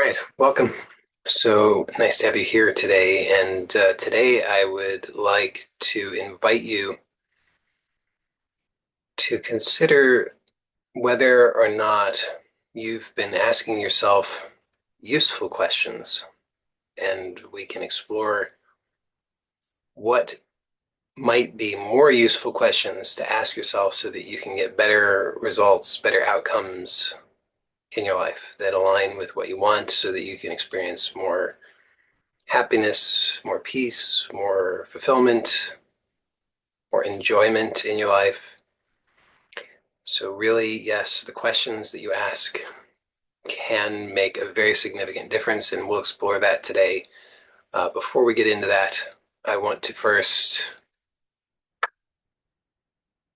right, welcome. So nice to have you here today. And today I would like to invite you to consider whether or not you've been asking yourself useful questions. And we can explore what might be more useful questions to ask yourself so that you can get better results, better outcomes in your life that align with what you want so that you can experience more happiness, more peace, more fulfillment, more enjoyment in your life. So, really, yes, the questions that you ask can make a very significant difference, and we'll explore that today. Before we get into that, I want to first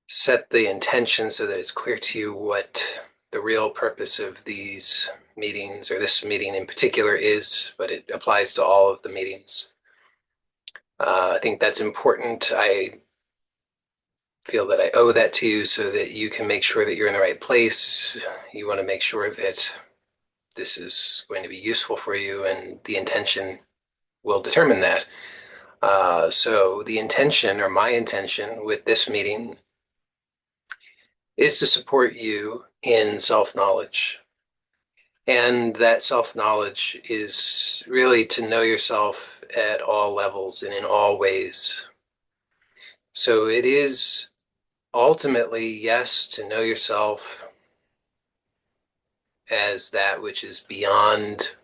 set the intention so that it's clear to you what the real purpose of these meetings, or this meeting in particular, is, but it applies to all of the meetings. I think that's important. I feel that I owe that to you so that you can make sure that you're in the right place. You want to make sure that this is going to be useful for you, and the intention will determine that. So, the intention, or my intention with this meeting, is to support you in self knowledge. And that self knowledge is really to know yourself at all levels and in all ways. So, it is ultimately, yes, to know yourself as that which is beyond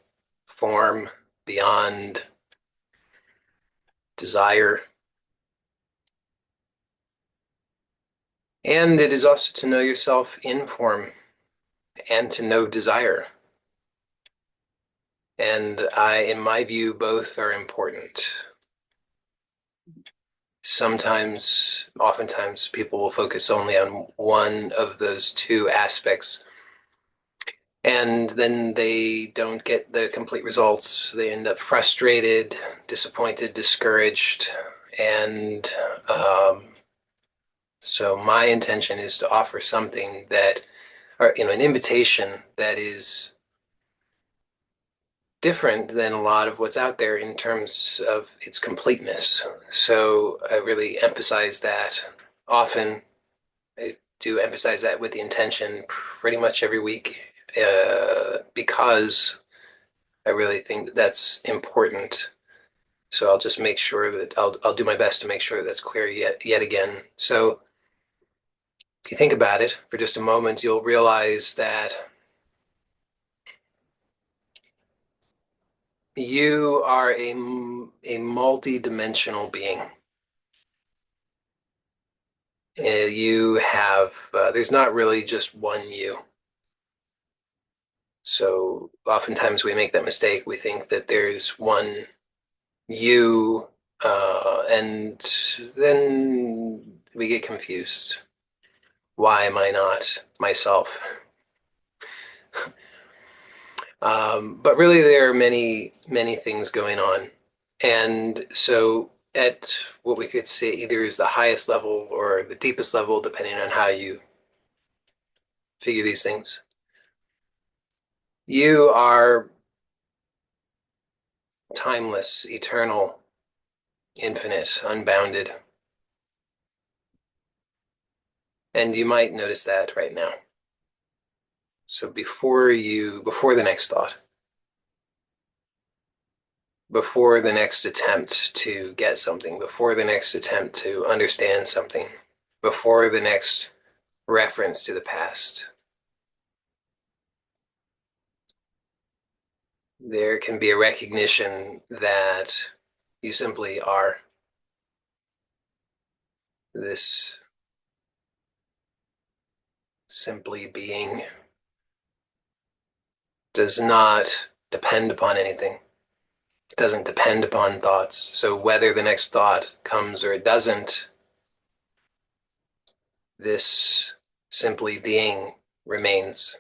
form, beyond desire. And it is also to know yourself in form and to know desire. And in my view, both are important. Oftentimes, people will focus only on one of those two aspects, and then they don't get the complete results. They end up frustrated, disappointed, discouraged, and so my intention is to offer something that, or an invitation that is different than a lot of what's out there in terms of its completeness. So I really emphasize that often. I do emphasize that with the intention pretty much every week, because I really think that that's important. So I'll just make sure that I'll do my best to make sure that that's clear yet again. So if you think about it for just a moment, you'll realize that you are a multi-dimensional being. There's not really just one you. So oftentimes we make that mistake. We think that there's one you, and then we get confused. Why am I not myself? But really, there are many, many things going on. And so, at what we could say either is the highest level or the deepest level, depending on how you figure these things, you are timeless, eternal, infinite, unbounded. And you might notice that right now. So, before the next thought, before the next attempt to get something, before the next attempt to understand something, before the next reference to the past, there can be a recognition that you simply are. This simply being does not depend upon anything. It doesn't depend upon thoughts. So whether the next thought comes or it doesn't, this simply being remains.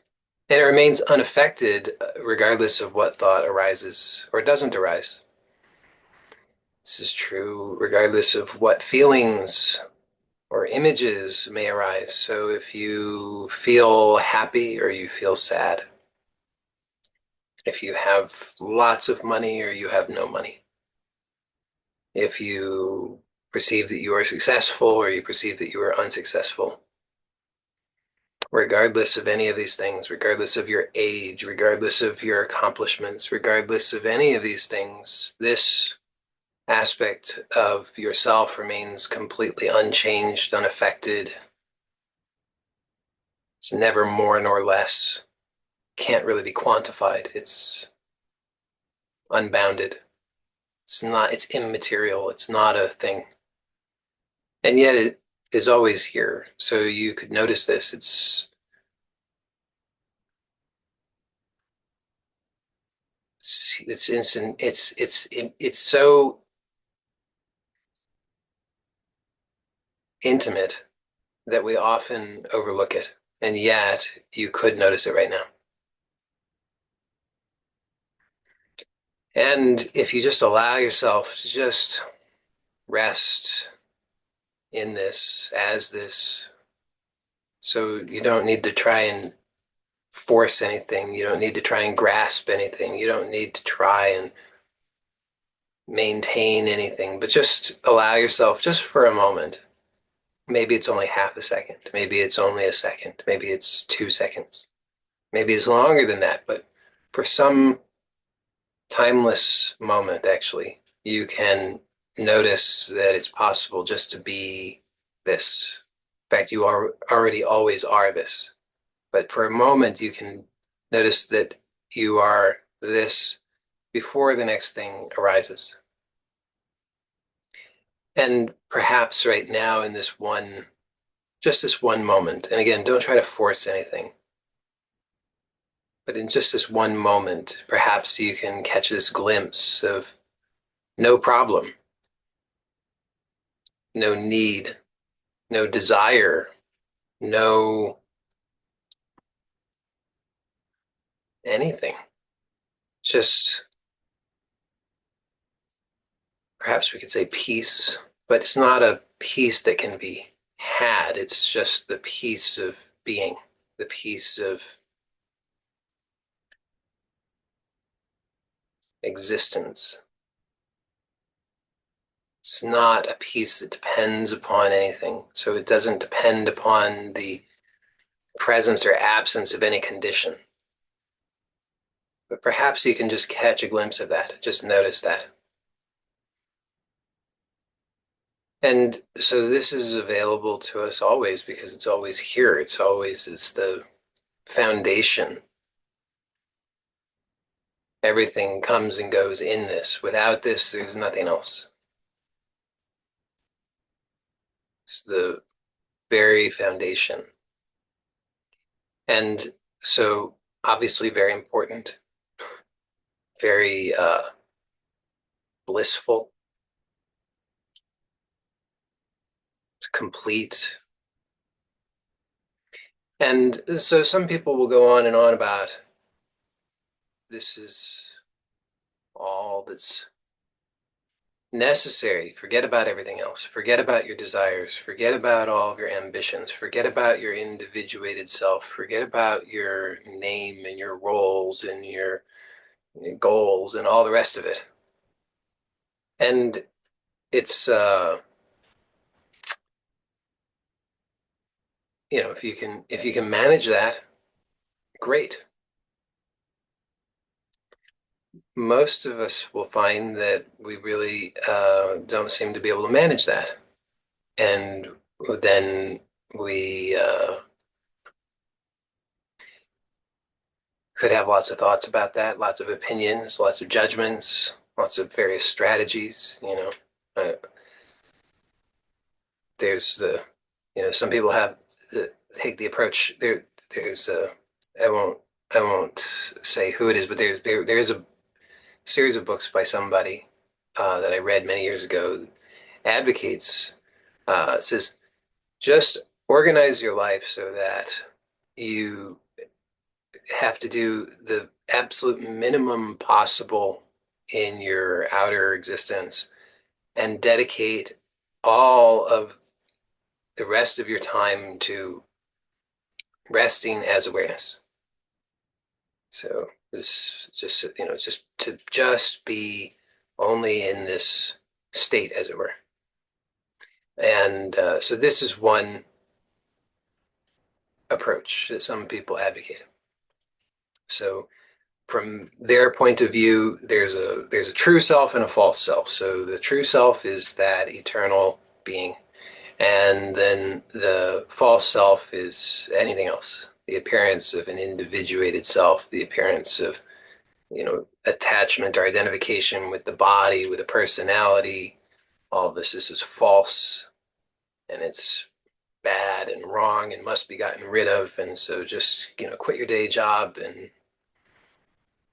And it remains unaffected regardless of what thought arises or doesn't arise. This is true regardless of what feelings or images may arise. So if you feel happy or you feel sad, if you have lots of money or you have no money, if you perceive that you are successful or you perceive that you are unsuccessful, regardless of any of these things, regardless of your age, regardless of your accomplishments, regardless of any of these things, this aspect of yourself remains completely unchanged, unaffected. It's never more nor less. Can't really be quantified. It's unbounded. It's immaterial. It's not a thing. And yet it is always here. So you could notice this. It's instant. It's so intimate that we often overlook it. And yet you could notice it right now. And if you just allow yourself to just rest in this as this, so you don't need to try and force anything. You don't need to try and grasp anything. You don't need to try and maintain anything, but just allow yourself just for a moment. Maybe it's only half a second. Maybe it's only a second. Maybe it's 2 seconds. Maybe it's longer than that. But for some timeless moment, actually, you can notice that it's possible just to be this. In fact, you are already always are this. But for a moment, you can notice that you are this before the next thing arises. And perhaps right now in this one, just this one moment, and again, don't try to force anything, but in just this one moment, perhaps you can catch this glimpse of no problem, no need, no desire, no anything. Just perhaps we could say peace, but it's not a peace that can be had. It's just the peace of being, the peace of existence. It's not a peace that depends upon anything. So it doesn't depend upon the presence or absence of any condition. But perhaps you can just catch a glimpse of that, just notice that. And so this is available to us always because it's always here. It's the foundation. Everything comes and goes in this. Without this, there's nothing else. It's the very foundation. And so obviously very important, very blissful, complete. And so some people will go on and on about this is all that's necessary. Forget about everything else. Forget about your desires. Forget about all of your ambitions. Forget about your individuated self. Forget about your name and your roles and your goals and all the rest of it. And it's if you can manage that, great. Most of us will find that we really don't seem to be able to manage that. And then we could have lots of thoughts about that, lots of opinions, lots of judgments, lots of various strategies. There's some people take the approach. There's I won't I won't say who it is, but there's a series of books by somebody that I read many years ago advocates says just organize your life so that you have to do the absolute minimum possible in your outer existence and dedicate all of the rest of your time to resting as awareness. So This just, just to just be only in this state, as it were. And so this is one approach that some people advocate. So from their point of view, there's a true self and a false self. So the true self is that eternal being, and then the false self is anything else. The appearance of an individuated self, the appearance of, attachment or identification with the body, with a personality. All of this is false, and it's bad and wrong and must be gotten rid of. And so just, quit your day job, and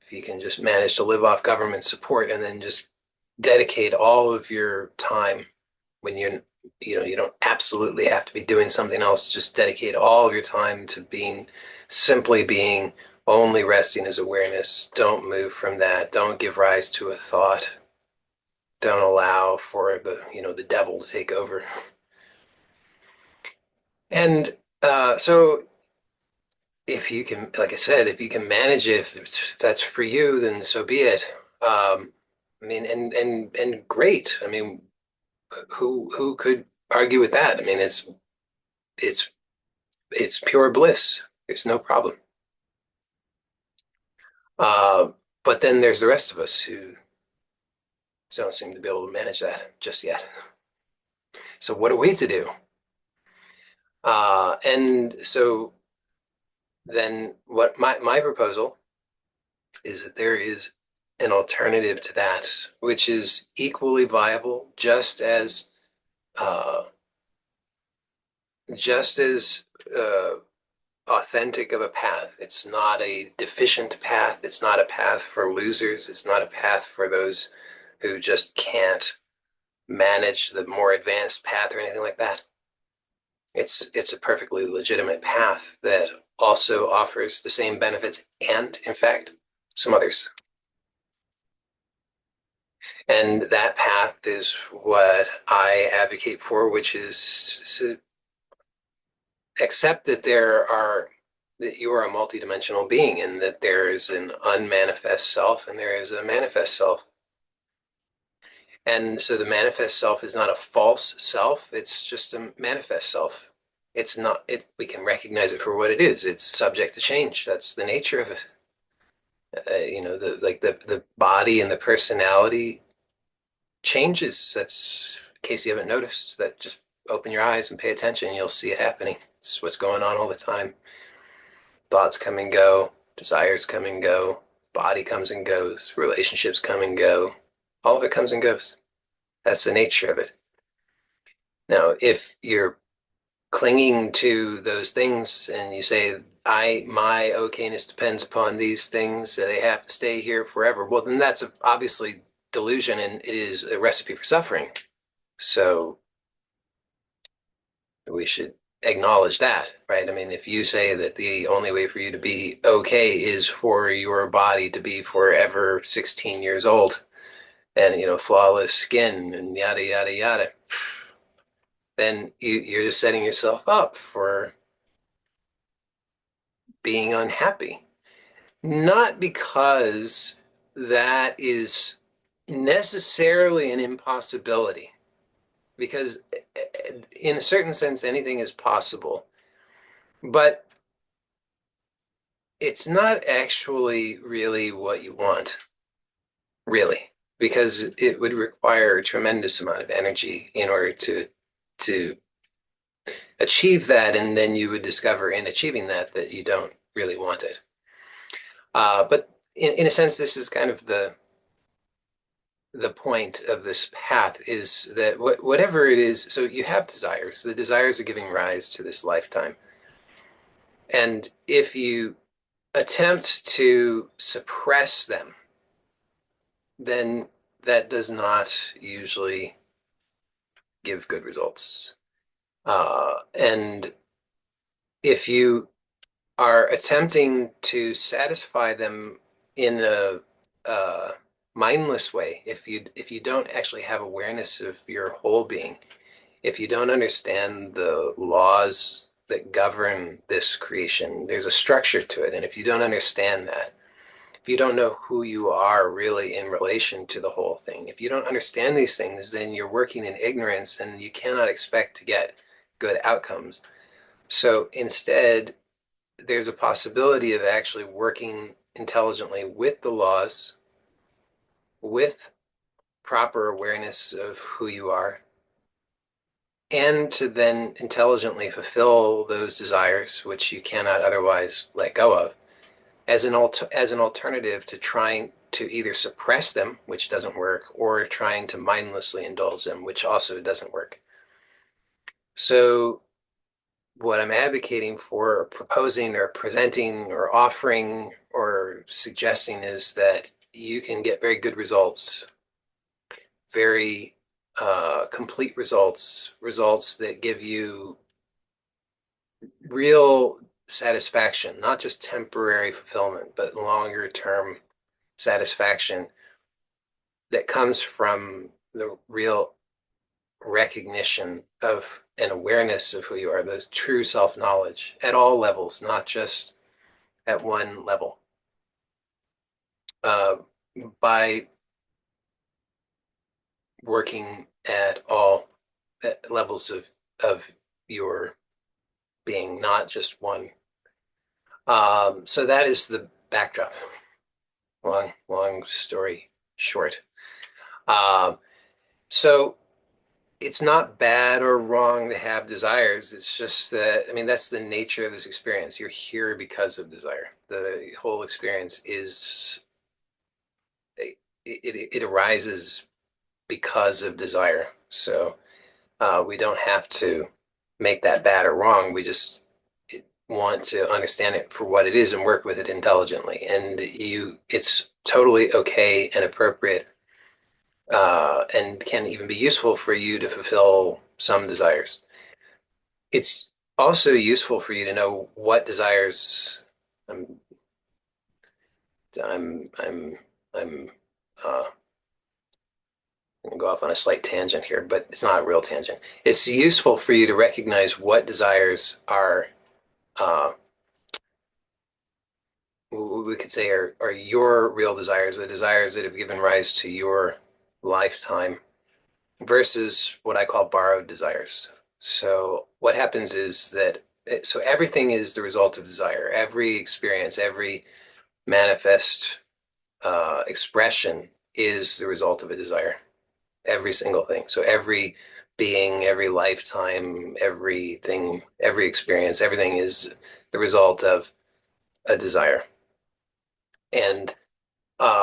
if you can just manage to live off government support and then just dedicate all of your time when you don't absolutely have to be doing something else, just dedicate all of your time to simply being, only resting as awareness. Don't move from that. Don't give rise to a thought. Don't allow for the devil to take over. And so if you can, like I said, if you can manage it, if that's for you, then so be it. I mean, and great. I mean, who could argue with that? I mean, it's it's pure bliss. There's no problem. Uh, but then there's the rest of us who don't seem to be able to manage that just yet. So what are we to do? And so then what my proposal is that there is an alternative to that, which is equally viable, uh, just as authentic of a path. It's not a deficient path. It's not a path for losers. It's not a path for those who just can't manage the more advanced path or anything like that. It's a perfectly legitimate path that also offers the same benefits and, in fact, some others. And that path is what I advocate for, which is to accept that that you are a multidimensional being, and that there is an unmanifest self and there is a manifest self. And so the manifest self is not a false self, it's just a manifest self. It's not it we can recognize it for what it is. It's subject to change. That's the nature of it. The body and the personality changes. That's in case you haven't noticed, that just open your eyes and pay attention, you'll see it happening. It's what's going on all the time. Thoughts come and go, desires come and go, body comes and goes, relationships come and go. All of it comes and goes. That's the nature of it. Now, if you're clinging to those things and you say, my okayness depends upon these things, they have to stay here forever, well, then that's obviously delusion, and it is a recipe for suffering. So we should acknowledge that, right? I mean, if you say that the only way for you to be okay is for your body to be forever 16 years old and, flawless skin and yada, yada, yada, then you're just setting yourself up for being unhappy. Not because that is necessarily an impossibility, because in a certain sense, anything is possible, but it's not actually really what you want, really, because it would require a tremendous amount of energy in order to achieve that, and then you would discover in achieving that you don't really want it. But in a sense, this is kind of the point of this path, is that whatever it is, so you have desires. The desires are giving rise to this lifetime. And if you attempt to suppress them, then that does not usually give good results. And if you are attempting to satisfy them in a mindless way, if you don't actually have awareness of your whole being, if you don't understand the laws that govern this creation, there's a structure to it. And if you don't understand that, if you don't know who you are really in relation to the whole thing, if you don't understand these things, then you're working in ignorance and you cannot expect to get good outcomes. So instead, there's a possibility of actually working intelligently with the laws, with proper awareness of who you are, and to then intelligently fulfill those desires which you cannot otherwise let go of as an alternative to trying to either suppress them, which doesn't work, or trying to mindlessly indulge them, which also doesn't work. So what I'm advocating for, or proposing, or presenting, or offering, or suggesting is that you can get very good results, very complete results, results that give you real satisfaction, not just temporary fulfillment, but longer term satisfaction that comes from the real recognition of an awareness of who you are, the true self knowledge at all levels, not just at one level. Uh, by working at all levels of your being, not just one. So that is the backdrop. Long story short. Um, so it's not bad or wrong to have desires. It's just that, I mean, that's the nature of this experience. You're here because of desire. The whole experience is, it arises because of desire. So we don't have to make that bad or wrong. We just want to understand it for what it is and work with it intelligently. And it's totally okay and appropriate, and can even be useful for you to fulfill some desires. It's also useful for you to know what desires. I'm, I'm, I'm, I'm uh, going to go off on a slight tangent here, but it's not a real tangent. It's useful for you to recognize what desires are, uh, we could say, are your real desires, the desires that have given rise to your lifetime versus what I call borrowed desires. So what happens is that so everything is the result of desire. Every experience, every manifest expression is the result of a desire. Every single thing. So every being, every lifetime, everything, every experience, everything is the result of a desire. And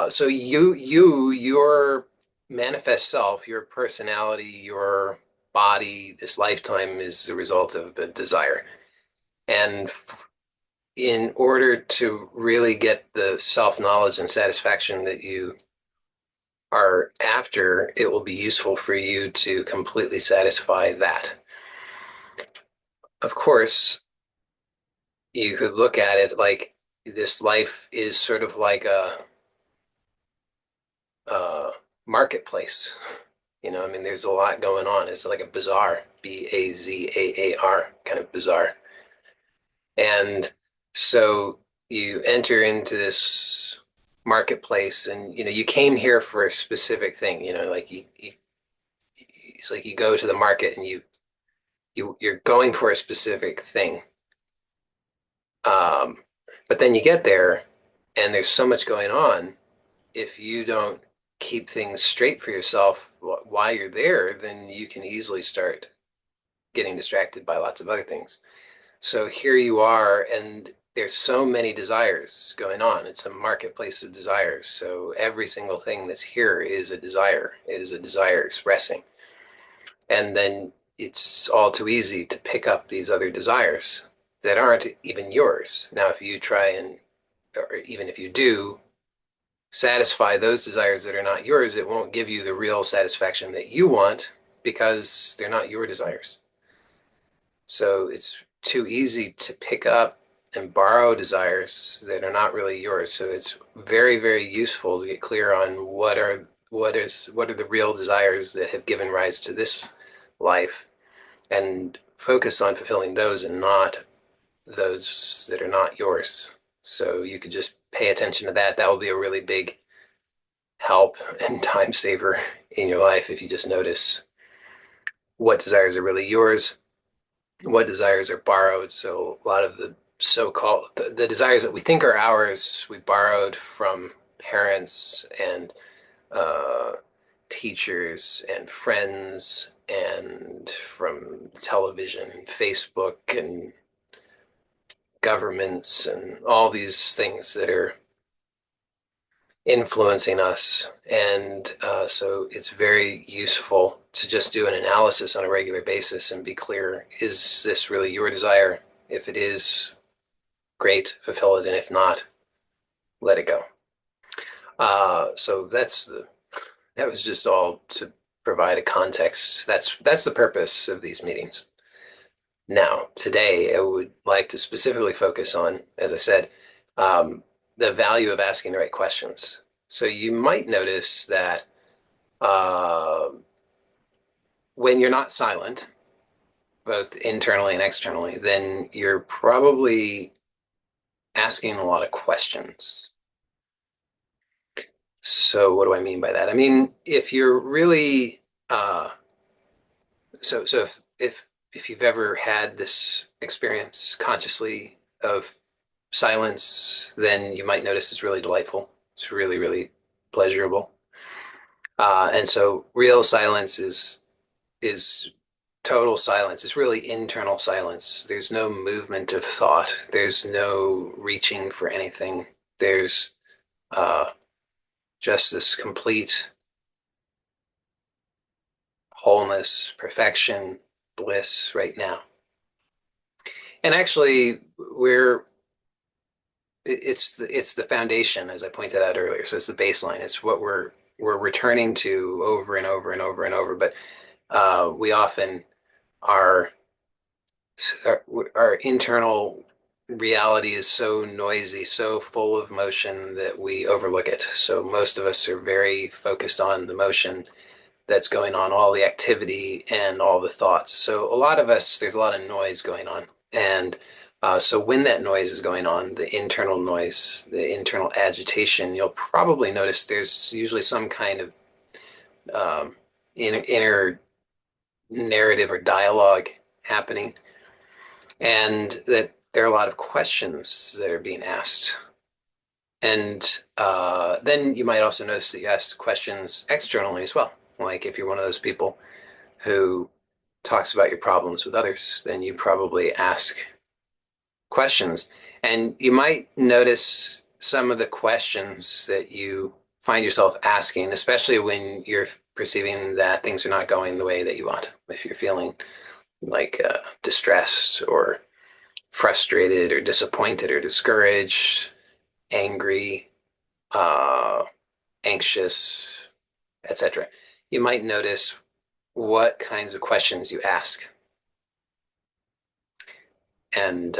so your manifest self, your personality, your body, this lifetime is the result of a desire. And in order to really get the self-knowledge and satisfaction that you are after, it will be useful for you to completely satisfy that. Of course, you could look at it like this life is sort of like a marketplace. I mean, there's a lot going on. It's like a bazaar, Bazaar, kind of bizarre. And so you enter into this marketplace and, you came here for a specific thing, like it's like you go to the market and you're going for a specific thing. Um, but then you get there and there's so much going on. If you don't keep things straight for yourself while you're there, then you can easily start getting distracted by lots of other things. So here you are, and there's so many desires going on. It's a marketplace of desires. So every single thing that's here is a desire. It is a desire expressing. And then it's all too easy to pick up these other desires that aren't even yours. Now, if you try and, or even if you do, satisfy those desires that are not yours, it won't give you the real satisfaction that you want because they're not your desires. So it's too easy to pick up and borrow desires that are not really yours. So it's very, very useful to get clear on what are the real desires that have given rise to this life and focus on fulfilling those and not those that are not yours. So you could just pay attention to that. That will be a really big help and time saver in your life if you just notice what desires are really yours, what desires are borrowed. So a lot of the so-called the desires that we think are ours, we borrowed from parents and uh, teachers and friends and from television and Facebook and governments and all these things that are influencing us. And so it's very useful to just do an analysis on a regular basis and be clear, is this really your desire? If it is, great, fulfill it. And if not, let it go. So that was just all to provide a context. That's the purpose of these meetings. Now, today, I would like to specifically focus on, as I said, the value of asking the right questions. So you might notice that uh, when you're not silent, both internally and externally, then you're probably asking a lot of questions. So what do I mean by that? I mean, if you're really so if you've ever had this experience consciously of silence, then you might notice it's really delightful. It's really, really pleasurable. And so real silence is total silence. It's really internal silence. There's no movement of thought. There's no reaching for anything. There's uh, just this complete wholeness, perfection, bliss right now. And actually, we're it's the foundation, as I pointed out earlier. So it's the baseline. It's what we're returning to over and over and over and over. But we often are our internal reality is so noisy, so full of motion that we overlook it. So most of us are very focused on the motion that's going on, all the activity and all the thoughts. So a lot of us, there's a lot of noise going on. And so when that noise is going on, the internal noise, the internal agitation, you'll probably notice there's usually some kind of inner narrative or dialogue happening, and that there are a lot of questions that are being asked. And then you might also notice that you ask questions externally as well. Like if you're one of those people who talks about your problems with others, then you probably ask questions. And you might notice some of the questions that you find yourself asking, especially when you're perceiving that things are not going the way that you want. If you're feeling like distressed or frustrated or disappointed or discouraged, angry, uh, anxious, etc. You might notice what kinds of questions you ask. And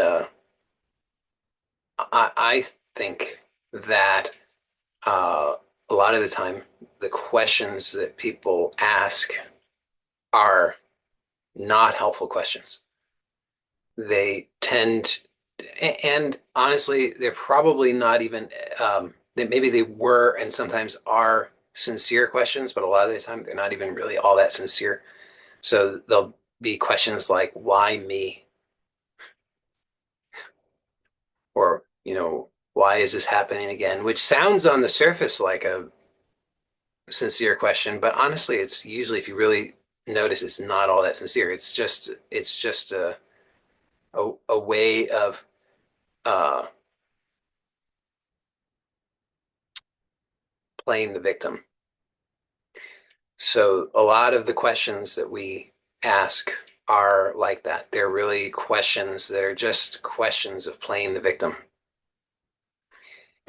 I think that uh, a lot of the time, the questions that people ask are not helpful questions. They tend, and honestly, they're probably not even, that maybe they were and sometimes are sincere questions, but a lot of the time they're not even really all that sincere. So they'll be questions like, why me? Or, why is this happening again? Which sounds on the surface like a sincere question, but honestly, it's usually, if you really notice, it's not all that sincere. It's just a way of uh, playing the victim. So a lot of the questions that we ask are like that. They're really questions that are just questions of playing the victim.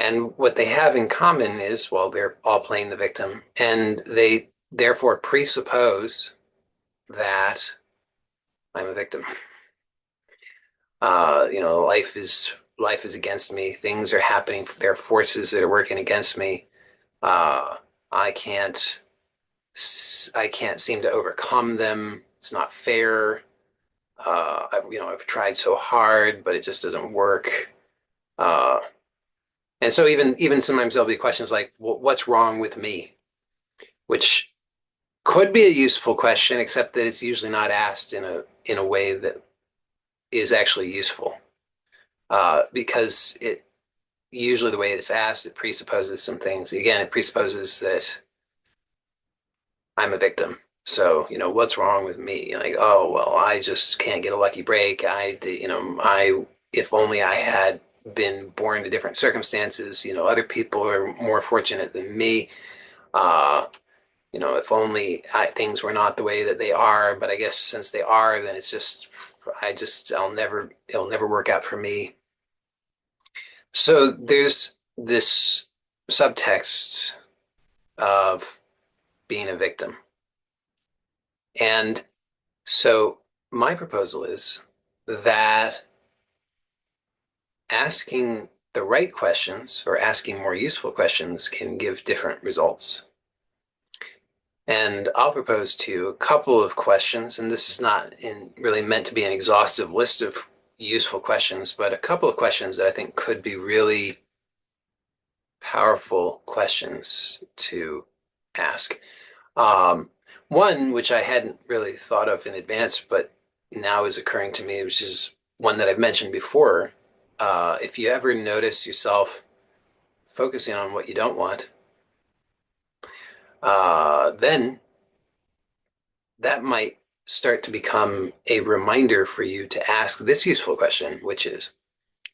And what they have in common is, well, they're all playing the victim, and they therefore presuppose that I'm a victim. Life is against me. Things are happening. There are forces that are working against me. Uh, I can't I can't seem to overcome them. It's not fair. I've tried so hard, but it just doesn't work. Uh, And so even sometimes there'll be questions like, what's wrong with me? Which could be a useful question, except that it's usually not asked in a way that is actually useful. Because it usually the way it's asked, it presupposes some things. Again, it presupposes that I'm a victim. So, what's wrong with me? Like, oh, well, I just can't get a lucky break. If only I had been born to different circumstances, other people are more fortunate than me. Uh, if only things were not the way that they are, but I guess since they are, then it'll never work out for me. So there's this subtext of being a victim. And so my proposal is that asking the right questions or asking more useful questions can give different results. And I'll propose to you a couple of questions, and this is not really meant to be an exhaustive list of useful questions, but a couple of questions that I think could be really powerful questions to ask. Um, One which I hadn't really thought of in advance, but now is occurring to me, which is one that I've mentioned before. If you ever notice yourself focusing on what you don't want, then that might start to become a reminder for you to ask this useful question, which is,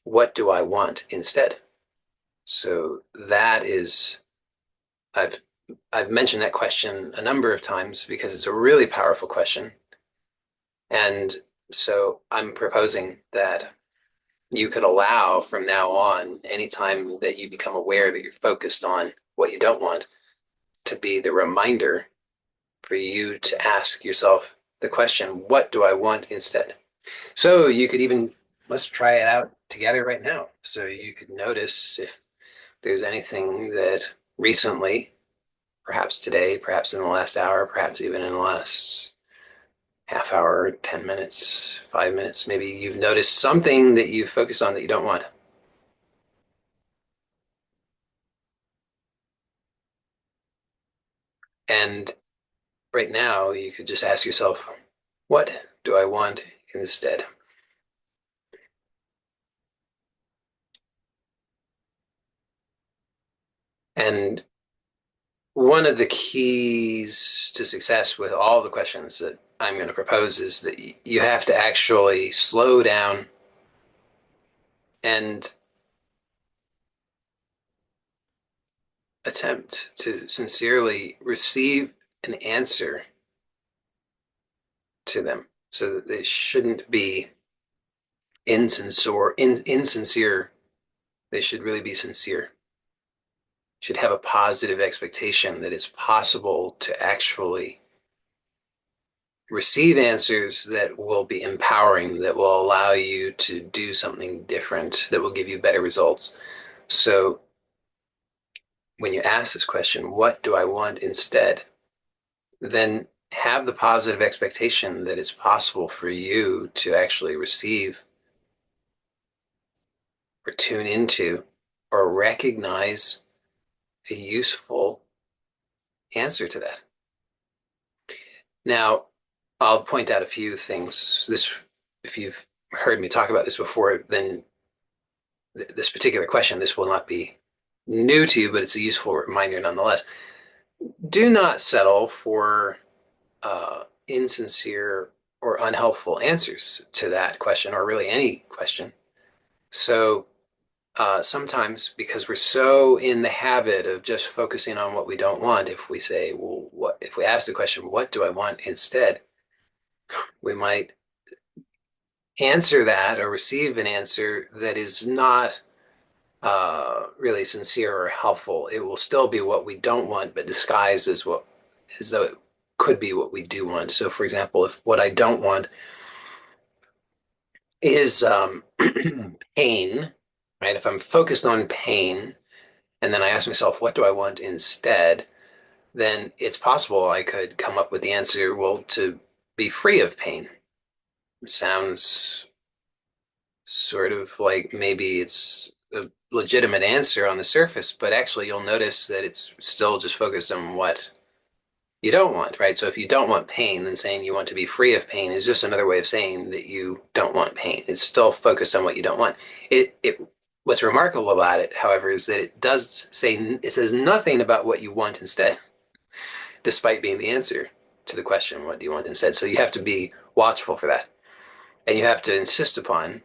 what do I want instead? So that is, I've I've mentioned that question a number of times because it's a really powerful question. And so I'm proposing that you could allow from now on, anytime that you become aware that you're focused on what you don't want, to be the reminder for you to ask yourself the question, what do I want instead? So you could even, let's try it out together right now. So you could notice if there's anything that recently, perhaps today, perhaps in the last hour, perhaps even in the last half hour, 10 minutes, 5 minutes, maybe you've noticed something that you've focused on that you don't want. And right now, you could just ask yourself, what do I want instead? And one of the keys to success with all the questions that I'm going to propose is that you have to actually slow down and attempt to sincerely receive an answer to them so that they shouldn't be insincere. They should really be sincere. Should have a positive expectation that it's possible to actually receive answers that will be empowering, that will allow you to do something different, that will give you better results. So when you ask this question, what do I want instead? Then have the positive expectation that it's possible for you to actually receive or tune into or recognize a useful answer to that. Now, I'll point out a few things. If you've heard me talk about this before, then this particular question, this will not be new to you, but it's a useful reminder nonetheless. Do not settle for insincere or unhelpful answers to that question, or really any question. So sometimes, because we're so in the habit of just focusing on what we don't want, if we say, well, what if we ask the question, what do I want instead? We might answer that or receive an answer that is not really sincere or helpful. It will still be what we don't want, but disguised as though it could be what we do want. So, for example, if what I don't want is pain, right? If I'm focused on pain, and then I ask myself, what do I want instead? Then it's possible I could come up with the answer, well, to be free of pain. It sounds sort of like maybe it's a legitimate answer on the surface, but actually you'll notice that it's still just focused on what you don't want, right? So if you don't want pain, then saying you want to be free of pain is just another way of saying that you don't want pain. It's still focused on what you don't want. What's remarkable about it, however, is that it says nothing about what you want instead, despite being the answer to the question, what do you want instead? So you have to be watchful for that. And you have to insist upon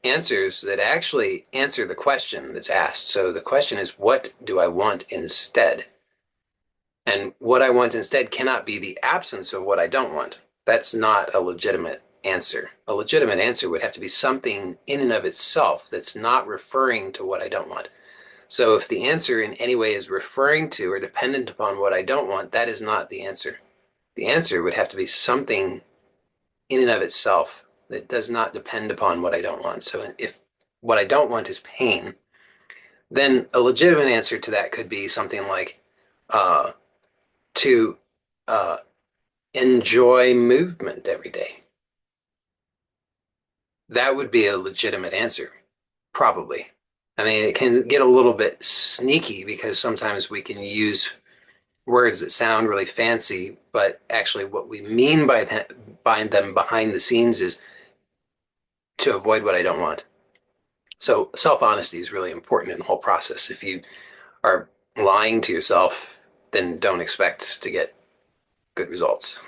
answers that actually answer the question that's asked. So the question is, what do I want instead? And what I want instead cannot be the absence of what I don't want. That's not a legitimate answer. A legitimate answer would have to be something in and of itself that's not referring to what I don't want. So if the answer in any way is referring to or dependent upon what I don't want, that is not the answer. The answer would have to be something in and of itself that does not depend upon what I don't want. So if what I don't want is pain, then a legitimate answer to that could be something like uh, to uh, enjoy movement every day. That would be a legitimate answer, probably. I mean, it can get a little bit sneaky because sometimes we can use words that sound really fancy, but actually what we mean by them behind the scenes is to avoid what I don't want. So self-honesty is really important in the whole process. If you are lying to yourself, then don't expect to get good results.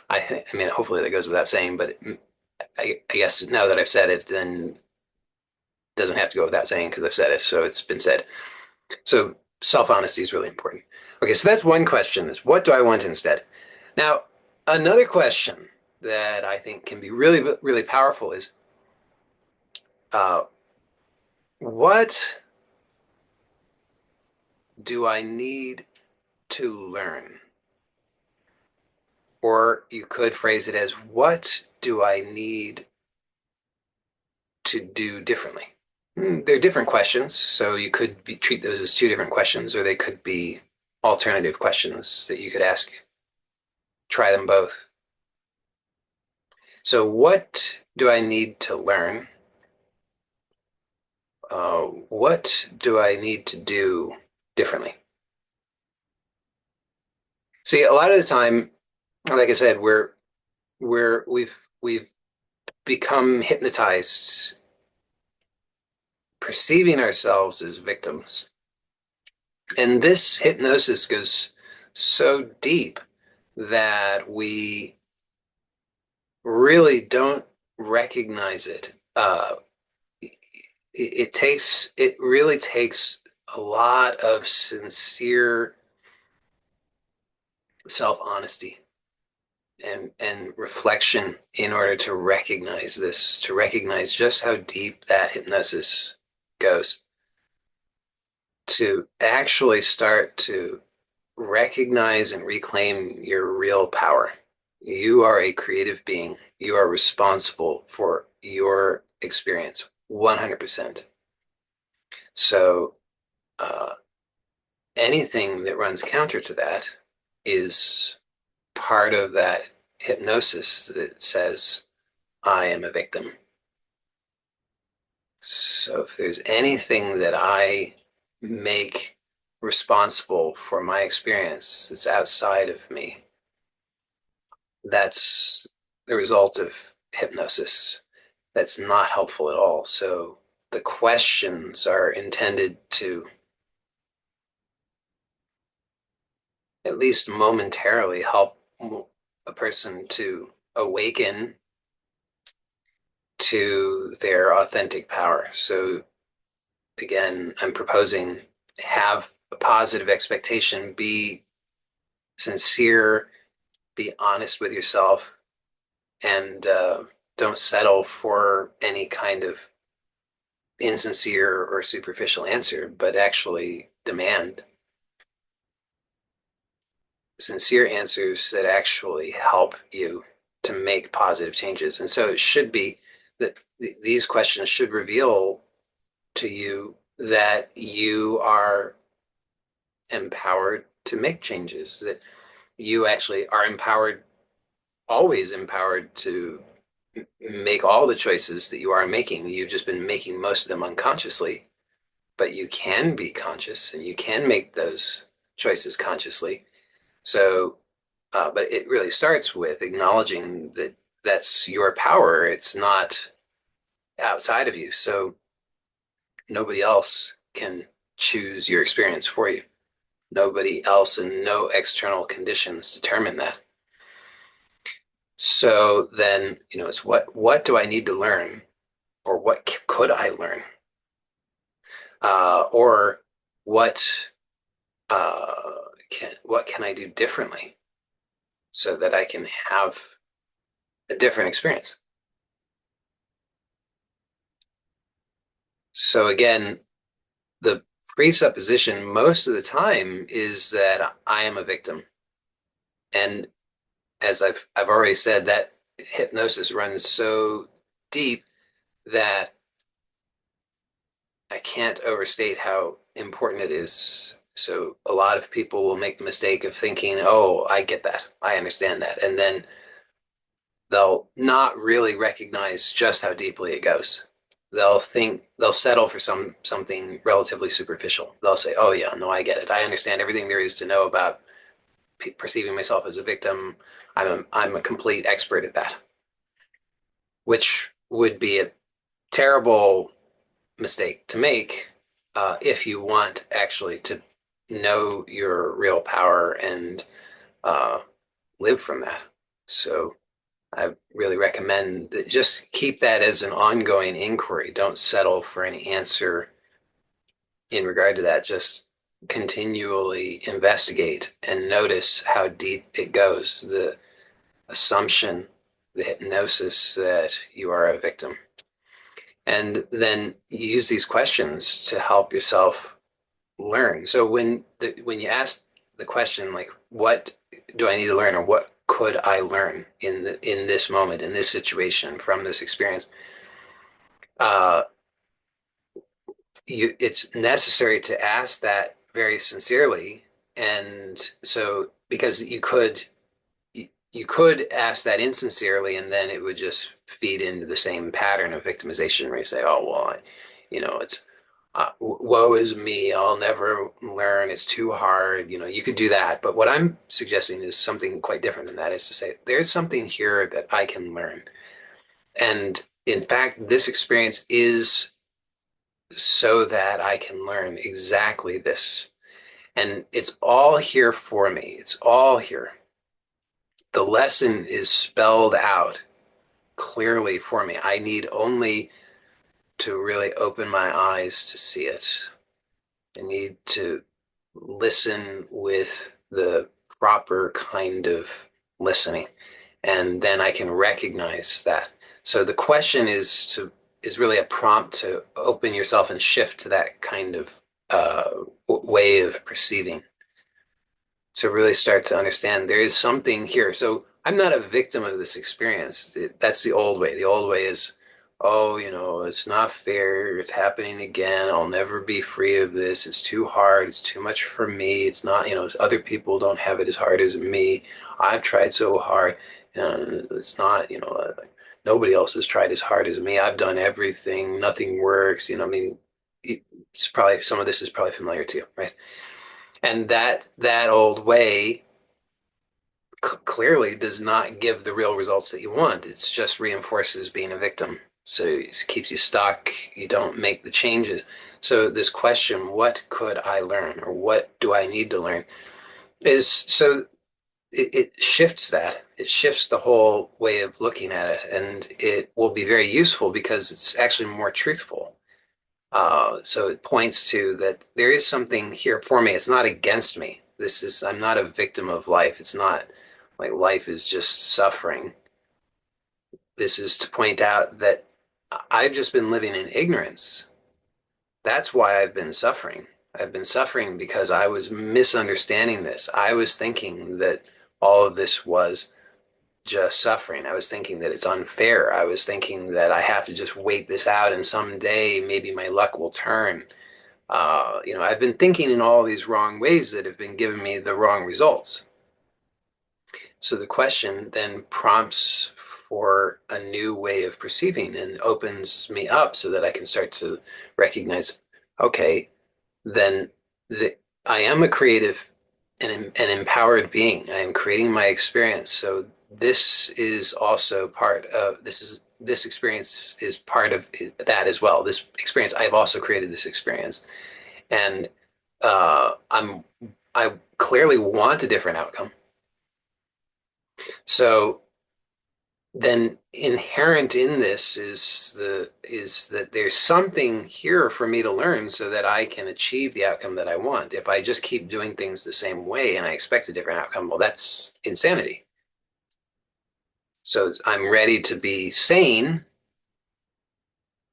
I mean, hopefully that goes without saying, but I guess now that I've said it, then it doesn't have to go without saying because I've said it, so it's been said. So self-honesty is really important. Okay, so that's one question is what do I want instead? Now, another question that I think can be really, really powerful is uh, what do I need to learn? Or you could phrase it as what do I need to do differently? They're different questions, so you could treat those as two different questions, or they could be alternative questions that you could ask. Try them both. So, what do I need to learn? What do I need to do differently? See, a lot of the time, like I said, we've become hypnotized, perceiving ourselves as victims. And this hypnosis goes so deep that we really don't recognize it. It really takes a lot of sincere self-honesty and reflection in order to recognize this, to recognize just how deep that hypnosis goes, to actually start to recognize and reclaim your real power. You are a creative being. You are responsible for your experience 100%. So uh, anything that runs counter to that is part of that hypnosis that says, I am a victim. So if there's anything that I make responsible for my experience that's outside of me, that's the result of hypnosis. That's not helpful at all. So the questions are intended to at least momentarily help a person to awaken to their authentic power. So again, I'm proposing have a positive expectation, be sincere, be honest with yourself, and don't settle for any kind of insincere or superficial answer, but actually demand sincere answers that actually help you to make positive changes. And so it should be that these questions should reveal to you that you are empowered to make changes, that you actually are empowered, always empowered to make all the choices that you are making. You've just been making most of them unconsciously, but you can be conscious and you can make those choices consciously. So, but it really starts with acknowledging that that's your power. It's not outside of you. So nobody else can choose your experience for you. Nobody else and no external conditions determine that. So then, it's what do I need to learn, or what could I learn, or what uh, what can I do differently so that I can have a different experience. So again, the presupposition most of the time is that I am a victim, and as I've already said, that hypnosis runs so deep that I can't overstate how important it is. So a lot of people will make the mistake of thinking, "Oh, I get that. I understand that." And then they'll not really recognize just how deeply it goes. They'll settle for something relatively superficial. They'll say, "Oh yeah, no, I get it. I understand everything there is to know about perceiving myself as a victim. I'm a complete expert at that," which would be a terrible mistake to make if you want actually to know your real power and uh, live from that. So I really recommend that just keep that as an ongoing inquiry. Don't settle for any answer in regard to that. Just continually investigate and notice how deep it goes. The assumption, the hypnosis that you are a victim. And then you use these questions to help yourself learn. So when you ask the question like, what do I need to learn, or what could I learn in this moment, in this situation, from this experience? Uh, it's necessary to ask that very sincerely, and so because you could ask that insincerely, and then it would just feed into the same pattern of victimization where you say, "Oh well, it's woe is me. I'll never learn. It's too hard." You could do that. But what I'm suggesting is something quite different than that, is to say, there's something here that I can learn. And in fact, this experience is so that I can learn exactly this. And it's all here for me. It's all here. The lesson is spelled out clearly for me. I need only to really open my eyes to see it. I need to listen with the proper kind of listening, and then I can recognize that. So the question is really a prompt to open yourself and shift to that kind of way of perceiving. To really start to understand there is something here. So I'm not a victim of this experience. That's the old way. The old way is, "Oh, it's not fair. It's happening again. I'll never be free of this. It's too hard. It's too much for me. It's not, other people don't have it as hard as me. I've tried so hard. And it's not, nobody else has tried as hard as me. I've done everything. Nothing works." I mean, it's probably, some of this is probably familiar to you, right? And that old way clearly does not give the real results that you want. It's just reinforces being a victim. So it keeps you stuck. You don't make the changes. So this question, what could I learn, or what do I need to learn, is so it shifts that. It shifts the whole way of looking at it, and it will be very useful because it's actually more truthful. So it points to that there is something here for me. It's not against me. I'm not a victim of life. It's not like life is just suffering. This is to point out that I've just been living in ignorance. That's why I've been suffering. I've been suffering because I was misunderstanding this. I was thinking that all of this was just suffering. I was thinking that it's unfair. I was thinking that I have to just wait this out and someday maybe my luck will turn. I've been thinking in all these wrong ways that have been giving me the wrong results. So the question then prompts for a new way of perceiving and opens me up so that I can start to recognize, okay, then I am a creative and an empowered being. I am creating my experience. So this is also part of this experience is part of that as well. This experience, I've also created this experience. And I clearly want a different outcome. So then inherent in this is that there's something here for me to learn so that I can achieve the outcome that I want. If I just keep doing things the same way and I expect a different outcome, well, that's insanity. So I'm ready to be sane.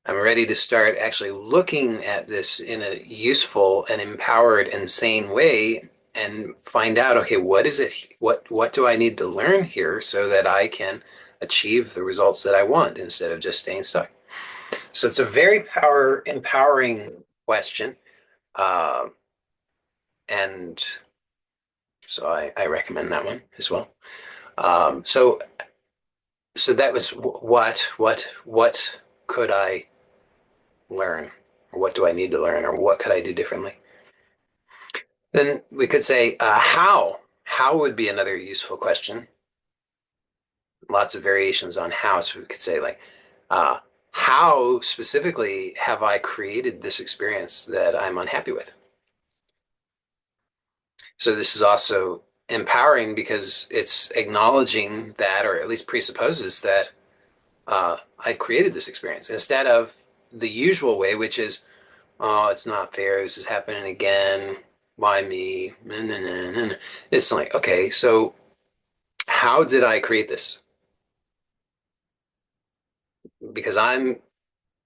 I'm ready to start actually looking at this in a useful and empowered and sane way and find out, okay, what is it? What do I need to learn here so that I can achieve the results that I want instead of just staying stuck? So it's a very empowering question. Uh, and so I recommend that one as well. So that was what could I learn? Or what do I need to learn? Or what could I do differently? Then we could say, how? How would be another useful question. Lots of variations on how. So we could say, like, uh, how specifically have I created this experience that I'm unhappy with? So this is also empowering because it's acknowledging that, or at least presupposes that I created this experience instead of the usual way, which is, oh, it's not fair. This is happening again. Why me? Nah, nah, nah, nah, nah. It's like, okay, so how did I create this? Because I'm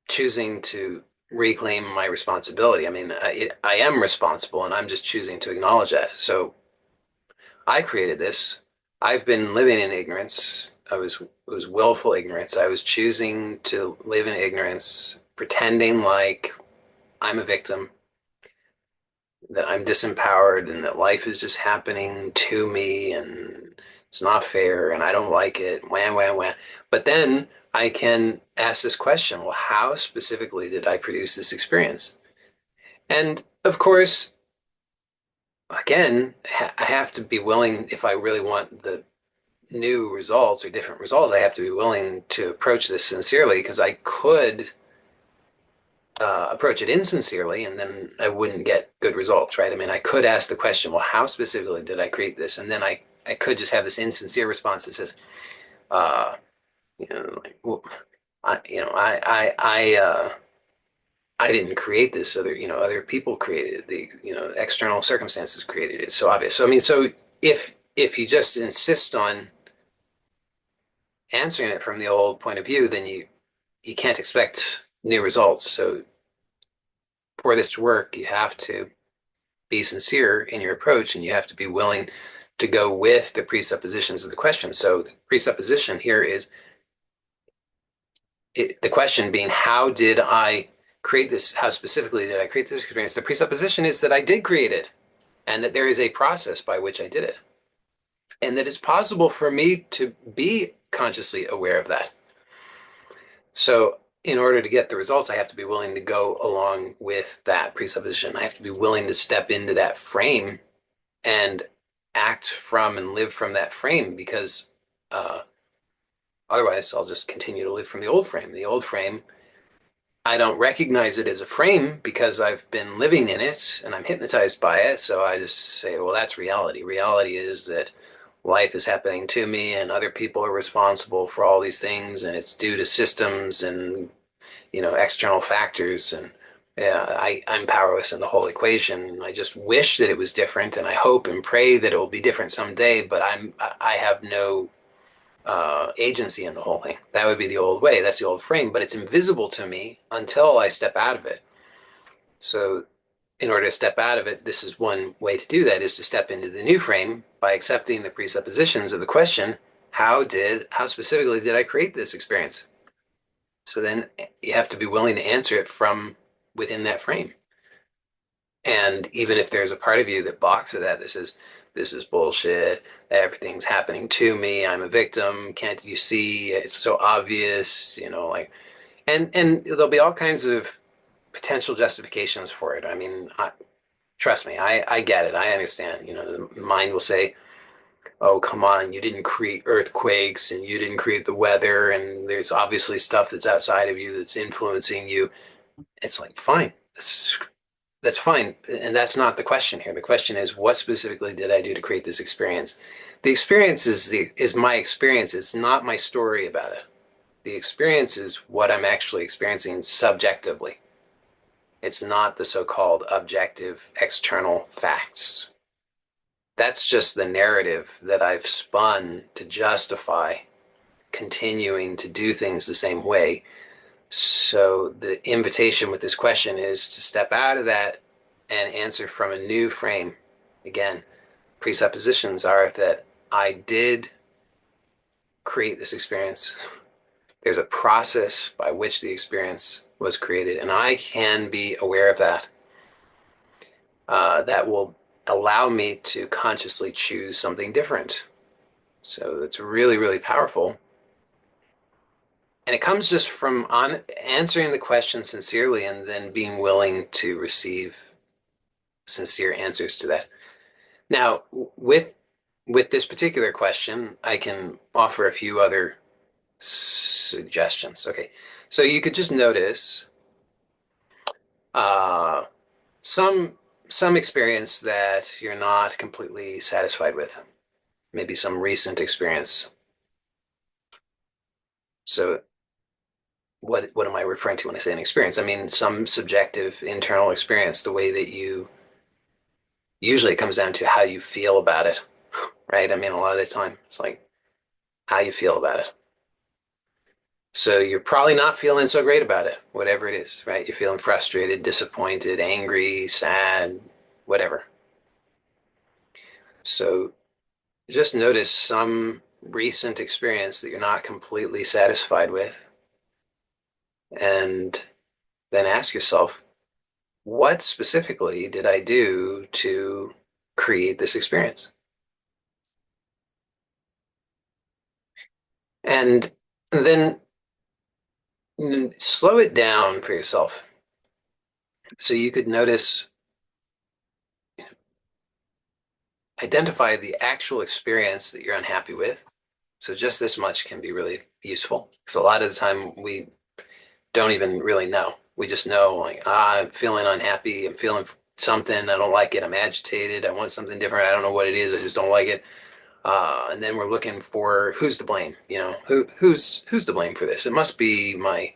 choosing to reclaim my responsibility. I mean, I am responsible and I'm just choosing to acknowledge that. So I created this. I've been living in ignorance. It was willful ignorance. I was choosing to live in ignorance, pretending like I'm a victim, that I'm disempowered and that life is just happening to me and it's not fair and I don't like it. Wham, wham, wham. But then I can ask this question, well, how specifically did I produce this experience? And of course, again, I have to be willing, if I really want the new results or different results, I have to be willing to approach this sincerely because I could approach it insincerely and then I wouldn't get good results, right? I mean, I could ask the question, well, how specifically did I create this? And then I could just have this insincere response that says, uh, like, well, I didn't create this. Other people created it. External circumstances created it. It's so obvious. So, I mean, so if you just insist on answering it from the old point of view, then you can't expect new results. So for this to work, you have to be sincere in your approach and you have to be willing to go with the presuppositions of the question. So the presupposition here is the question being, how did I create this? How specifically did I create this experience? The presupposition is that I did create it and that there is a process by which I did it. And that it's possible for me to be consciously aware of that. So in order to get the results, I have to be willing to go along with that presupposition. I have to be willing to step into that frame and act from and live from that frame because uh, otherwise I'll just continue to live from the old frame. The old frame, I don't recognize it as a frame because I've been living in it and I'm hypnotized by it. So I just say, well, that's reality. Reality is that life is happening to me and other people are responsible for all these things and it's due to systems and external factors and I'm powerless in the whole equation. I just wish that it was different, and I hope and pray that it will be different someday. But I have no agency in the whole thing. That would be the old way. That's the old frame, but it's invisible to me until I step out of it. So, in order to step out of it, this is one way to do that: is to step into the new frame by accepting the presuppositions of the question. How specifically did I create this experience? So then you have to be willing to answer it from within that frame. And even if there's a part of you that balks at that, this this is bullshit, everything's happening to me, I'm a victim, can't you see? It's so obvious, like, and there'll be all kinds of potential justifications for it. I mean, trust me, I get it. I understand. The mind will say, oh, come on, you didn't create earthquakes and you didn't create the weather, and there's obviously stuff that's outside of you that's influencing you. It's like, fine, that's fine. And that's not the question here. The question is, what specifically did I do to create this experience? The experience is my experience. It's not my story about it. The experience is what I'm actually experiencing subjectively. It's not the so-called objective external facts. That's just the narrative that I've spun to justify continuing to do things the same way. So the invitation with this question is to step out of that and answer from a new frame. Again, presuppositions are that I did create this experience. There's a process by which the experience was created, and I can be aware of that. That will allow me to consciously choose something different. So that's really, really powerful. And it comes just from answering the question sincerely and then being willing to receive sincere answers to that. Now, with this particular question, I can offer a few other suggestions. Okay, so you could just notice uh, some some experience that you're not completely satisfied with, maybe some recent experience. So what am I referring to when I say an experience? I mean some subjective internal experience, the way that you usually it comes down to how you feel about it, right? I mean, a lot of the time it's like how you feel about it. So you're probably not feeling so great about it, whatever it is, right? You're feeling frustrated, disappointed, angry, sad, whatever. So just notice some recent experience that you're not completely satisfied with, and then ask yourself, what specifically did I do to create this experience? And then slow it down for yourself. So you could notice, identify the actual experience that you're unhappy with. So just this much can be really useful because a lot of the time we don't even really know. We just know like, I'm feeling unhappy. I'm feeling something. I don't like it. I'm agitated. I want something different. I don't know what it is. I just don't like it. And then we're looking for who's to blame. Who's to blame for this? It must be my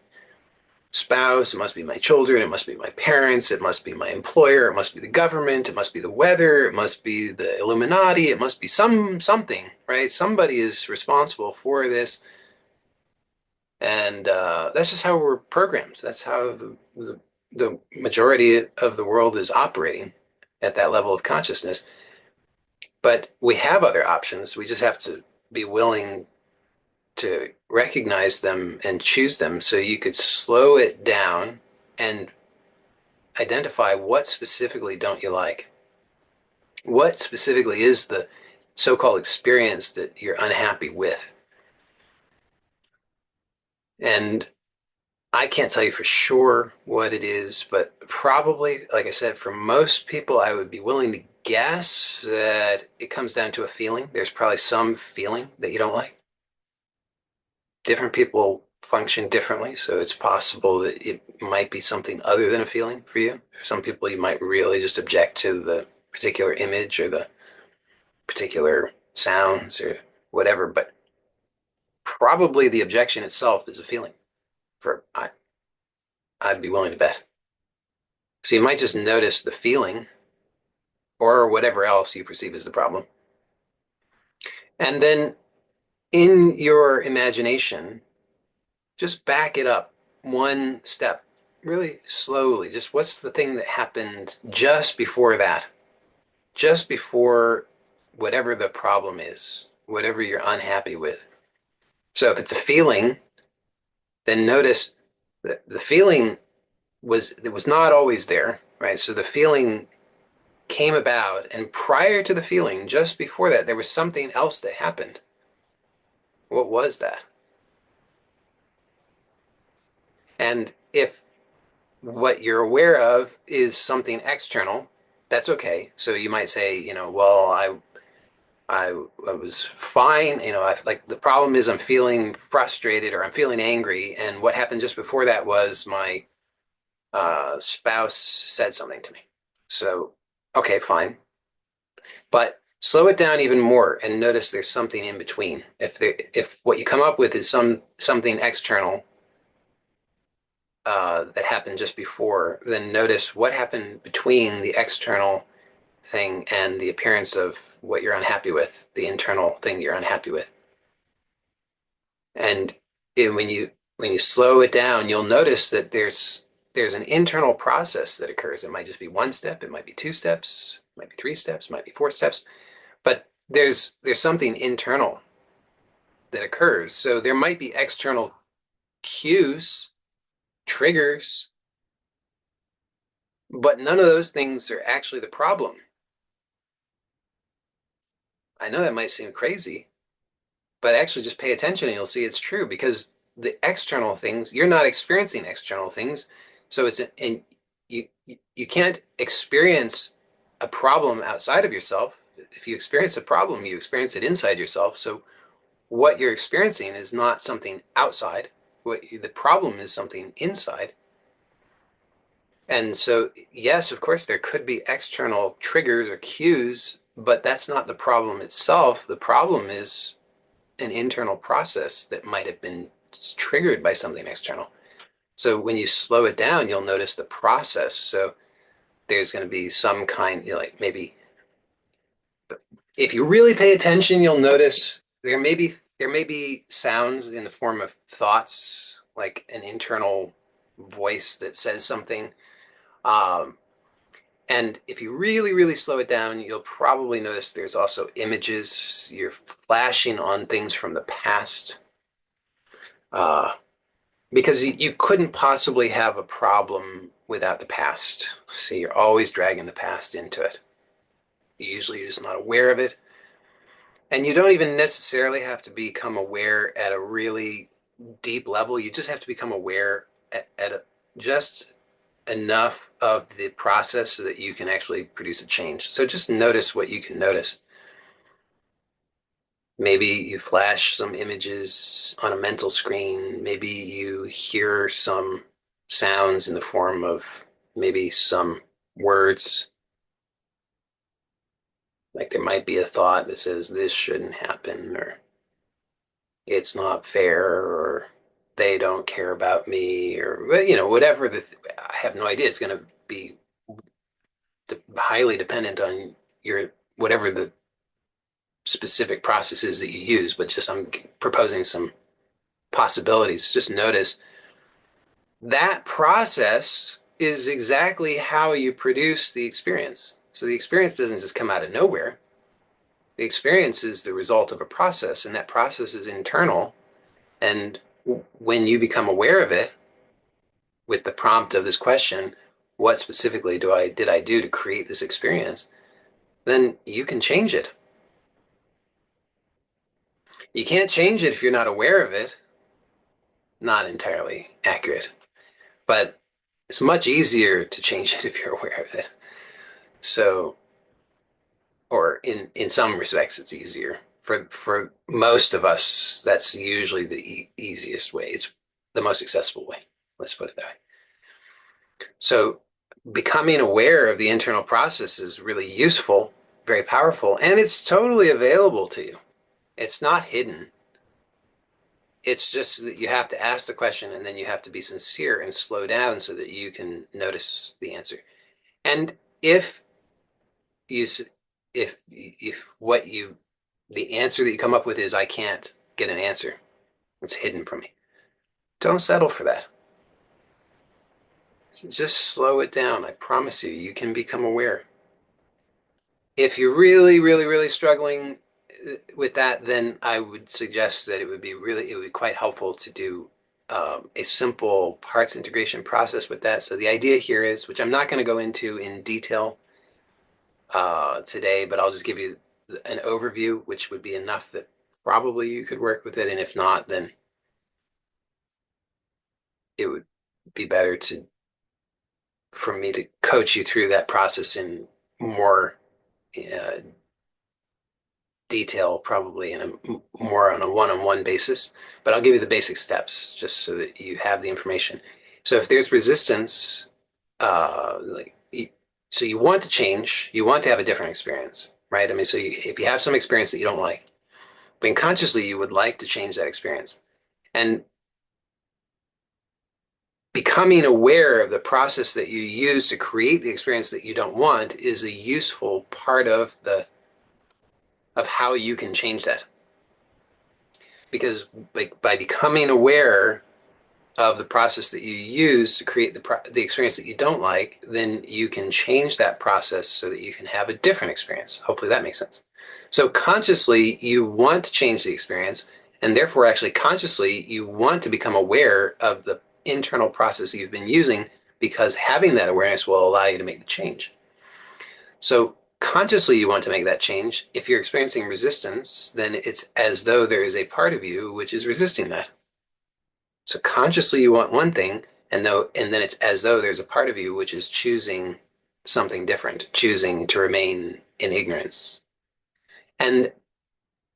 spouse, it must be my children, it must be my parents, it must be my employer, it must be the government, it must be the weather, it must be the Illuminati, it must be something, right? Somebody is responsible for this, and that's just how we're programmed. That's how the majority of the world is operating at that level of consciousness. But we have other options. We just have to be willing to recognize them and choose them. So you could slow it down and identify what specifically don't you like. What specifically is the so-called experience that you're unhappy with? And I can't tell you for sure what it is, but probably, like I said, for most people, I would be willing to guess that it comes down to a feeling. There's probably some feeling that you don't like. Different people function differently, so it's possible that it might be something other than a feeling for you. For some people, you might really just object to the particular image or the particular sounds or whatever, but probably the objection itself is a feeling. For I'd be willing to bet. So you might just notice the feeling or whatever else you perceive as the problem. And then in your imagination, just back it up one step, really slowly. Just what's the thing that happened just before that? Just before whatever the problem is, whatever you're unhappy with. So if it's a feeling, then notice that the feeling was not always there, right? So the feeling came about, and prior to the feeling, just before that, there was something else that happened. What was that? And if what you're aware of is something external, that's okay. So you might say, well, I was fine. Like the problem is I'm feeling frustrated or I'm feeling angry, and what happened just before that was my spouse said something to me. So, okay, fine. But slow it down even more and notice there's something in between. If what you come up with is something external that happened just before, then notice what happened between the external thing and the appearance of what you're unhappy with, the internal thing you're unhappy with. And when you slow it down, you'll notice that there's an internal process that occurs. It might just be one step, it might be two steps, it might be three steps, it might be four steps, but there's something internal that occurs. So there might be external cues, triggers, but none of those things are actually the problem. I know that might seem crazy, but actually just pay attention and you'll see it's true because the external things, you're not experiencing external things. So and you can't experience a problem outside of yourself. If you experience a problem, you experience it inside yourself. So what you're experiencing is not something outside. The problem is something inside. And so, yes, of course, there could be external triggers or cues, but that's not the problem itself. The problem is an internal process that might have been triggered by something external. So when you slow it down, you'll notice the process. So there's going to be some kind, like maybe if you really pay attention, you'll notice there may be sounds in the form of thoughts, like an internal voice that says something. Um, and if you really, really slow it down, you'll probably notice there's also images. You're flashing on things from the past. Uh, because you couldn't possibly have a problem without the past. See, you're always dragging the past into it. Usually you're just not aware of it. And you don't even necessarily have to become aware at a really deep level. You just have to become aware just enough of the process so that you can actually produce a change. So just notice what you can notice. Maybe you flash some images on a mental screen. Maybe you hear some sounds in the form of maybe some words. Like there might be a thought that says, this shouldn't happen, or it's not fair, or they don't care about me, or, whatever I have no idea. It's going to be highly dependent on whatever the specific processes that you use, but just I'm proposing some possibilities. Just notice that process is exactly how you produce the experience. So the experience doesn't just come out of nowhere. The experience is the result of a process, and that process is internal. And when you become aware of it with the prompt of this question, what specifically did I do to create this experience? Then you can change it. You can't change it if you're not aware of it. Not entirely accurate, but it's much easier to change it if you're aware of it. So, or in some respects, it's easier. For most of us, that's usually the easiest way. It's the most accessible way. Let's put it that way. So, becoming aware of the internal process is really useful, very powerful, and it's totally available to you. It's not hidden. It's just that you have to ask the question and then you have to be sincere and slow down so that you can notice the answer. And if you if what you the answer that you come up with is I can't get an answer, it's hidden from me. Don't settle for that. Just slow it down. I promise you, you can become aware. If you're really, really, really struggling with that, then I would suggest that it would be quite helpful to do a simple parts integration process with that. So the idea here is, which I'm not going to go into in detail, today, but I'll just give you an overview, which would be enough that probably you could work with it. And if not, then it would be better for me to coach you through that process in more uh, detail, probably in a more on a one-on-one basis. But I'll give you the basic steps just so that you have the information. So if there's resistance, like so you want to change, you want to have a different experience, right? I mean, so if you have some experience that you don't like, but unconsciously you would like to change that experience. And becoming aware of the process that you use to create the experience that you don't want is a useful part of the of how you can change that. Because like by becoming aware of the process that you use to create the experience that you don't like, then you can change that process so that you can have a different experience. Hopefully that makes sense. So consciously, you want to change the experience, and therefore, actually, consciously, you want to become aware of the internal process you've been using because having that awareness will allow you to make the change. So consciously, you want to make that change. If you're experiencing resistance, then it's as though there is a part of you which is resisting that. So consciously you want one thing, and then it's as though there's a part of you which is choosing something different, choosing to remain in ignorance. And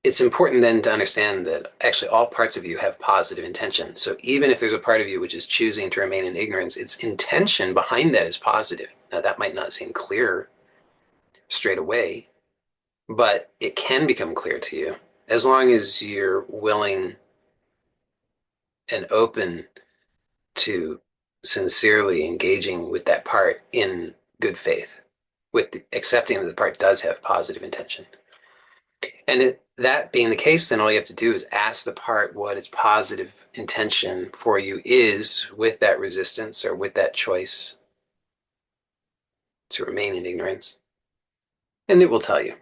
it's important then to understand that actually all parts of you have positive intention. So even if there's a part of you which is choosing to remain in ignorance, its intention behind that is positive. Now that might not seem clear straight away, but it can become clear to you as long as you're willing and open to sincerely engaging with that part in good faith, with accepting that the part does have positive intention. And that being the case, then all you have to do is ask the part what its positive intention for you is with that resistance or with that choice to remain in ignorance. And it will tell you.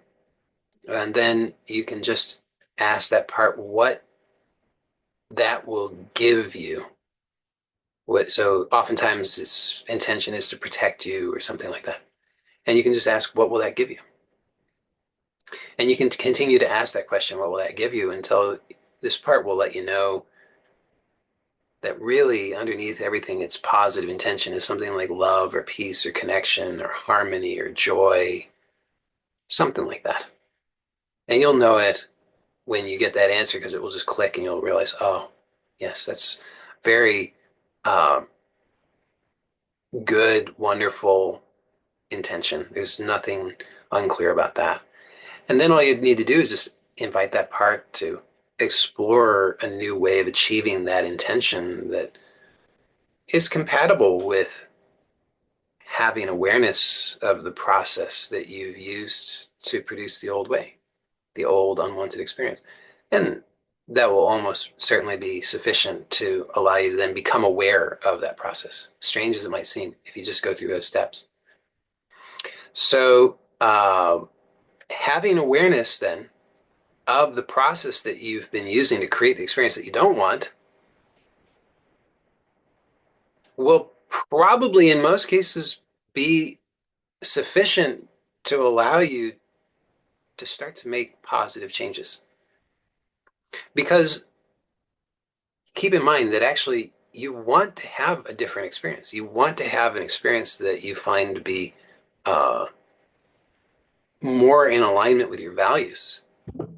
And then you can just ask that part what that will give you. So oftentimes its intention is to protect you or something like that. And you can just ask, what will that give you? And you can continue to ask that question, what will that give you, until this part will let you know that really underneath everything, its positive intention is something like love or peace or connection or harmony or joy, something like that. And you'll know it when you get that answer because it will just click and you'll realize, oh, yes, that's very um, good, wonderful intention. There's nothing unclear about that. And then all you need to do is just invite that part to explore a new way of achieving that intention that is compatible with having awareness of the process that you've used to produce the old way, the old unwanted experience. And that will almost certainly be sufficient to allow you to then become aware of that process, strange as it might seem, if you just go through those steps. So, having awareness then of the process that you've been using to create the experience that you don't want will probably, in most cases, be sufficient to allow you to start to make positive changes. Because keep in mind that actually you want to have a different experience. You want to have an experience that you find to be uh, more in alignment with your values,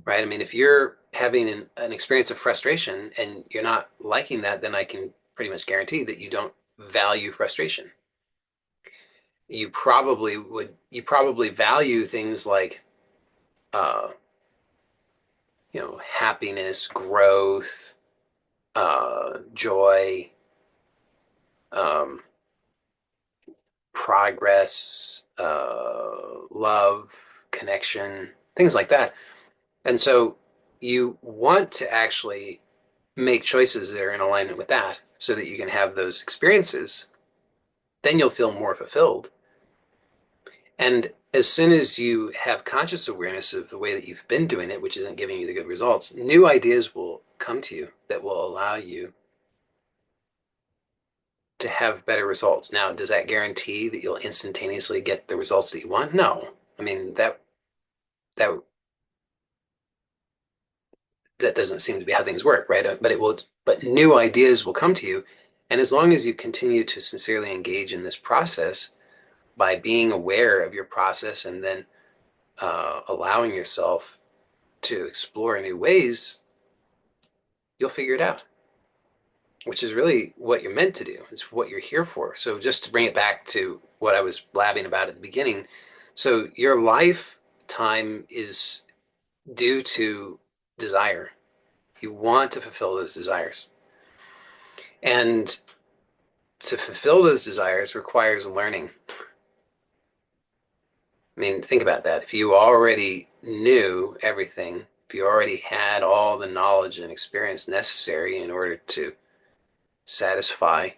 right? I mean, if you're having an experience of frustration and you're not liking that, then I can pretty much guarantee that you don't value frustration. You probably value things like, uh, happiness, growth, joy, um, progress, love, connection, things like that. And so you want to actually make choices that are in alignment with that so that you can have those experiences. Then you'll feel more fulfilled. And as soon as you have conscious awareness of the way that you've been doing it, which isn't giving you the good results, new ideas will come to you that will allow you to have better results. Now, does that guarantee that you'll instantaneously get the results that you want? No. I mean, that that doesn't seem to be how things work, right? But new ideas will come to you. And as long as you continue to sincerely engage in this process by being aware of your process and then allowing yourself to explore new ways, you'll figure it out, which is really what you're meant to do. It's what you're here for. So just to bring it back to what I was blabbing about at the beginning, so your lifetime is due to desire. You want to fulfill those desires. And to fulfill those desires requires learning. I mean, think about that. If you already knew everything, if you already had all the knowledge and experience necessary in order to satisfy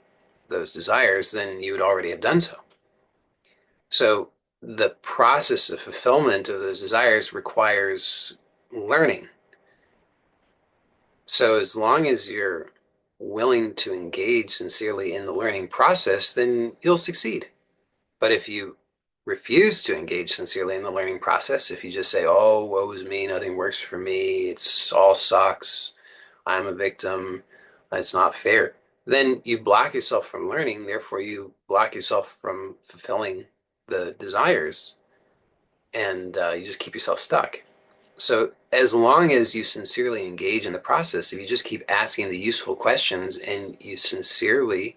those desires, then you would already have done so. So the process of fulfillment of those desires requires learning. So as long as you're willing to engage sincerely in the learning process, then you'll succeed. But if you refuse to engage sincerely in the learning process, if you just say, oh, woe is me, nothing works for me, it's all sucks, I'm a victim, it's not fair, then you block yourself from learning. Therefore, you block yourself from fulfilling the desires and you just keep yourself stuck. So, as long as you sincerely engage in the process, if you just keep asking the useful questions and you sincerely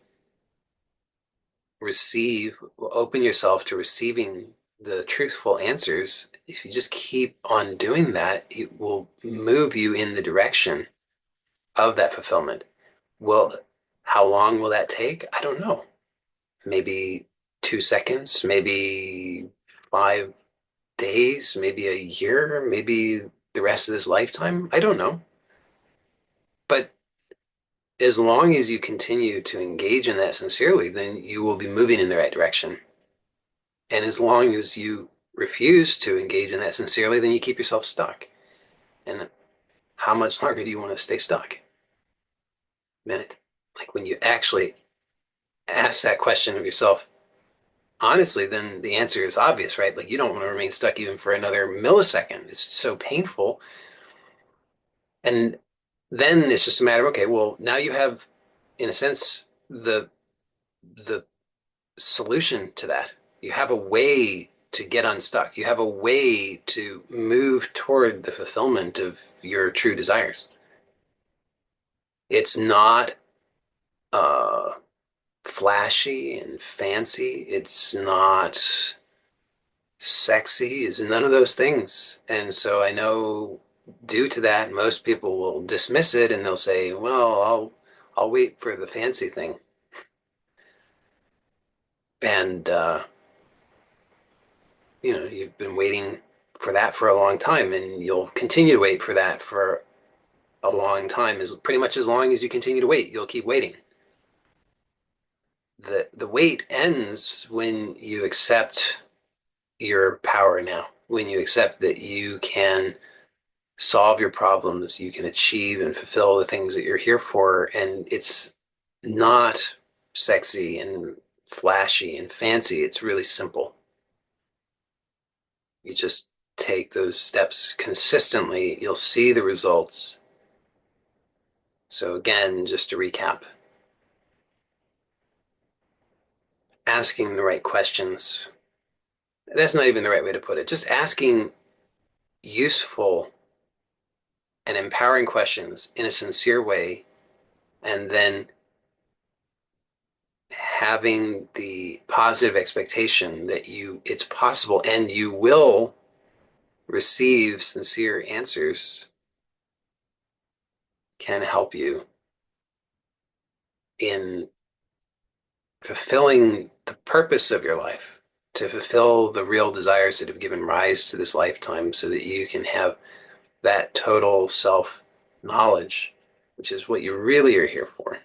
open yourself to receiving the truthful answers, if you just keep on doing that, it will move you in the direction of that fulfillment. Well, how long will that take? I don't know. Maybe 2 seconds, maybe 5 days, maybe a year, maybe the rest of this lifetime. I don't know. But as long as you continue to engage in that sincerely, then you will be moving in the right direction. And as long as you refuse to engage in that sincerely, then you keep yourself stuck. And how much longer do you want to stay stuck? Man, like when you actually ask that question of yourself, honestly, then the answer is obvious, right? Like you don't want to remain stuck even for another millisecond. It's so painful. And then it's just a matter of, okay, well, now you have, in a sense, the solution to that. You have a way to get unstuck. You have a way to move toward the fulfillment of your true desires. It's not uh, flashy and fancy. It's not sexy. It's none of those things. And so I know due to that, most people will dismiss it and they'll say, well, I'll wait for the fancy thing. And you've been waiting for that for a long time, and you'll continue to wait for that for a long time. Is pretty much as long as you continue to wait, you'll keep waiting. The wait ends when you accept your power now, when you accept that you can solve your problems, you can achieve and fulfill the things that you're here for, and it's not sexy and flashy and fancy. It's really simple. You just take those steps consistently, you'll see the results. So, again, just to recap, asking the right questions. That's not even the right way to put it. Just asking useful and empowering questions in a sincere way, and then having the positive expectation that it's possible and you will receive sincere answers can help you in fulfilling the purpose of your life, to fulfill the real desires that have given rise to this lifetime so that you can have that total self knowledge, which is what you really are here for.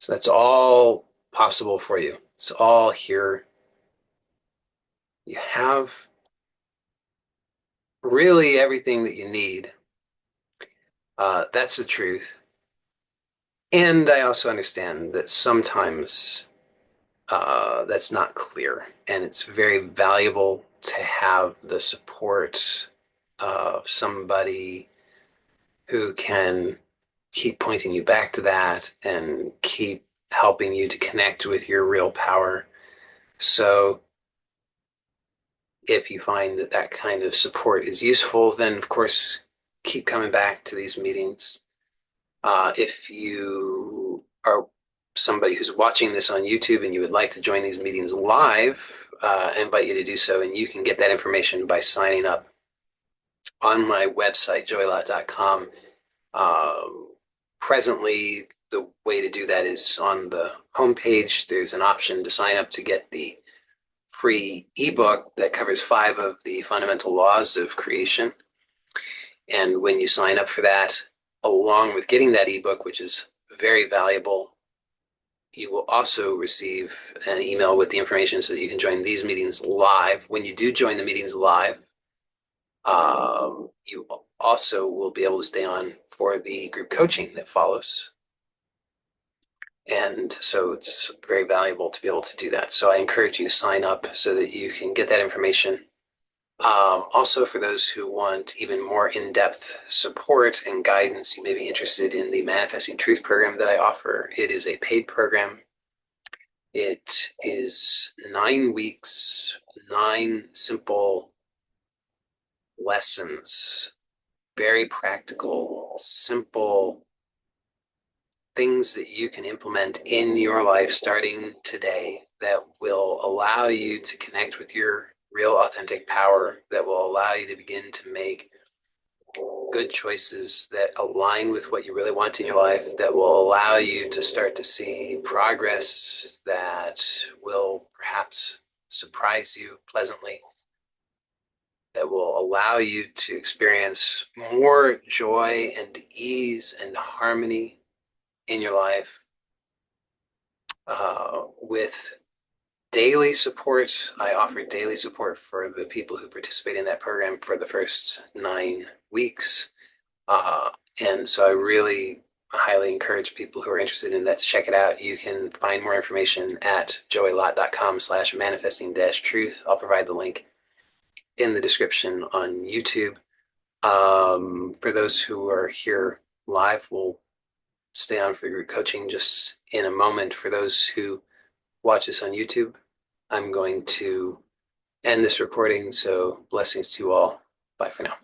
So that's all possible for you. It's all here. You have really everything that you need. That's the truth. And I also understand that sometimes that's not clear, and it's very valuable to have the support of somebody who can keep pointing you back to that and keep helping you to connect with your real power. So if you find that that kind of support is useful, then of course, keep coming back to these meetings. If you are somebody who's watching this on YouTube and you would like to join these meetings live, I invite you to do so. And you can get that information by signing up on my website, joylott.com. Presently, the way to do that is on the homepage. There's an option to sign up to get the free ebook that covers 5 of the fundamental laws of creation. And when you sign up for that, along with getting that ebook, which is very valuable, you will also receive an email with the information so that you can join these meetings live. When you do join the meetings live, you also will be able to stay on for the group coaching that follows. And so it's very valuable to be able to do that. So I encourage you to sign up so that you can get that information. Also, for those who want even more in-depth support and guidance, you may be interested in the Manifesting Truth program that I offer. It is a paid program. It is 9 weeks, 9 simple lessons, very practical, simple things that you can implement in your life starting today that will allow you to connect with your real authentic power, that will allow you to begin to make good choices that align with what you really want in your life, that will allow you to start to see progress that will perhaps surprise you pleasantly, that will allow you to experience more joy and ease and harmony in your life. With daily support, I offer daily support for the people who participate in that program for the first 9 weeks. And so I really highly encourage people who are interested in that to check it out. You can find more information at joeylott.com/manifesting-truth. I'll provide the link in the description on YouTube. For those who are here live, we'll stay on for the group coaching just in a moment. For those who watch this on YouTube, I'm going to end this recording. So blessings to you all. Bye for now.